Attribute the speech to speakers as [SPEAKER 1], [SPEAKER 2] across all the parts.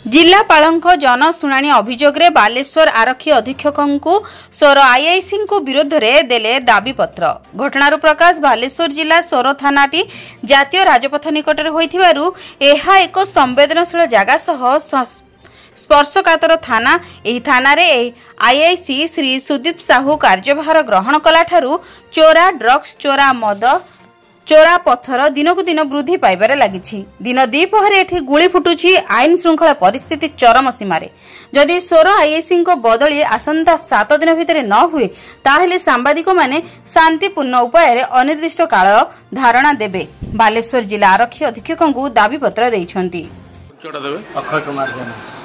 [SPEAKER 1] जिलापालଙ୍କ जनशुणाणी अभियोग रे बालेश्वर आरक्षी अधीक्षक सोर आईआईसी विरोध में देले दाबीपत्र। घटनार प्रकाश बालेश्वर जिला सोर थानाटी जातीय राजपथ निकट होइथिबारु एहा एक संवेदनशील जगह सह स्पर्शकातर थाना। एही थाना रे आईआईसी श्री सुदीप साहू कार्यभार ग्रहण कला ठारू चोरा ड्रग्स, चोरा मद, चोरा पत्थर दिनकु दिन वृद्धि पाइबारे लागिछि। दिन द्विपहरे एठी गुली फुटुछि। आईन श्रृंखला परिस्थिति चरम सीमारे। जदि सोर आईआईसी बदली आसंता 7 दिन भितर न हुए ताहेले सांबादिक माने शांतिपूर्ण उपाय अनिर्दिष्ट काल धारणा देबे बालेश्वर जिला आरक्षी अधीक्षक दाबीपत्र दैछन्ति।
[SPEAKER 2] अक्षय कुमार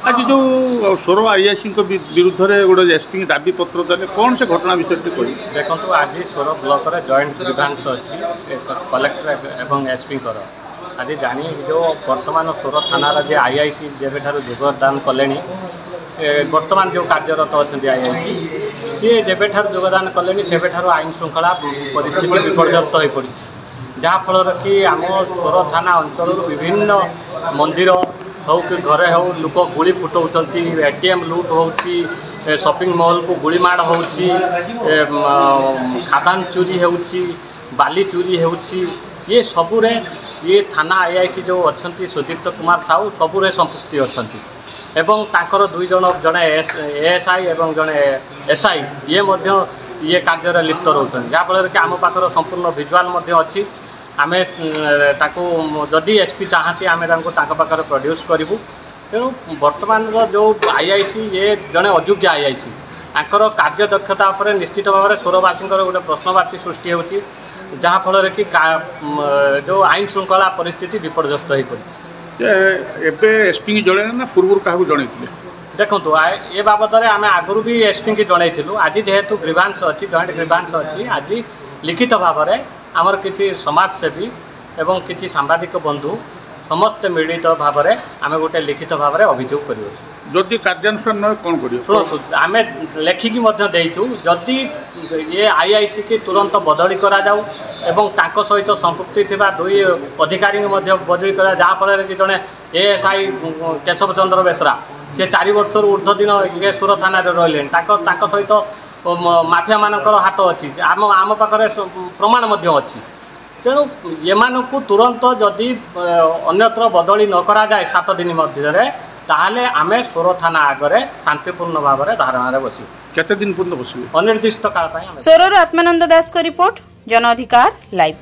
[SPEAKER 3] आज जो सोर आईआईसी विरुद्ध में गोटे एसपी दाबी पत्र देने कौन से घटना विषय कही
[SPEAKER 2] देखो। आज सोर ब्लॉक रे जॉइंट ग्रीवांस अच्छी कलेक्टर एवं एसपी आज जानी जो वर्तमान सोर थाना जे आईआईसी जेबे योगदान कले वर्तमान जो कार्यरत अच्छा आईआईसी सी जेबे योगदान कले से आईन श्रृंखला परिस्थिति विपर्यस्त हो पड़ी, जहाँफल कि आम सोर थाना अंचल विभिन्न मंदिर हो कि घरे हो लोक गुली फुटाऊँच, एटीएम लुट हो, शॉपिंग मॉल को गुली माड़ हो, खादान चोरी हो, बाली चोरी हो, ये सबुरे ये थाना आईआईसी जो अच्छा सुदीप्त कुमार साहू सबुरे संपृक्ति अच्छा एवं तांकर 2 जन जड़े एएसआई एवं जड़े एसआई ये कार्य लिप्त रोचन, जहाँफल कि आम पाखर संपूर्ण भिजुआल अच्छी। आमे ताको जदि एसपी चाहती आमे पाखर प्रोड्यूस करूँ। तेणु वर्तमान जो आईआईसी ये जड़े अयोग्य आईआईसी आंकर कार्य दक्षता उपर निश्चित भाव में सोरवासी गोटे प्रश्नवाची सृष्टि होची, जहाँफल कि जो आईन श्रृंखला परिस्थिति विपर्यस्त हो पड़ी।
[SPEAKER 3] एसपी जड़े ना पूर्व क्या जन
[SPEAKER 2] देखो ये बाबद में आम आगुरी भी एसपी की जनईलु। आज जेहेतु ग्रीवांस अच्छी जॉइंट ग्रीवांस अच्छी आज लिखित भाव में आमर किसी समाजसेवी एवं किसी सांबादिक बंधु समस्त मिलित भाव में आम गोटे लिखित भाव में अभियोग करी
[SPEAKER 3] कार्यानुष्ठान न कौन कर
[SPEAKER 2] शुणु आम लेखिकी देचु जदि ये आईआईसी की तुरंत बदली करा जाऊ एवं तांको सहित संपृक्ति थिबा 2 अधिकारी बदली करा, जहाँफल कि जड़े एएसआई केशव चंद्र बेसरा से 4 वर्ष ऊर्ध्व दिन ये सोर थाना रही सहित माफिया मानकर हाथ अच्छी, आम आम पाखे प्रमाण अच्छी। तेणु ये तुरंत जदि अन्यत्र बदली न करा जाए 7 दिन मध्य ताहले आमे सोर थाना आगरे शांतिपूर्ण भाव में धारणा बसू।
[SPEAKER 3] केते दिन पूर्ण बसू?
[SPEAKER 2] अनिर्दिष्ट काल।
[SPEAKER 1] सोर आत्मानंद दास को रिपोर्ट, जन अधिकार लाइव।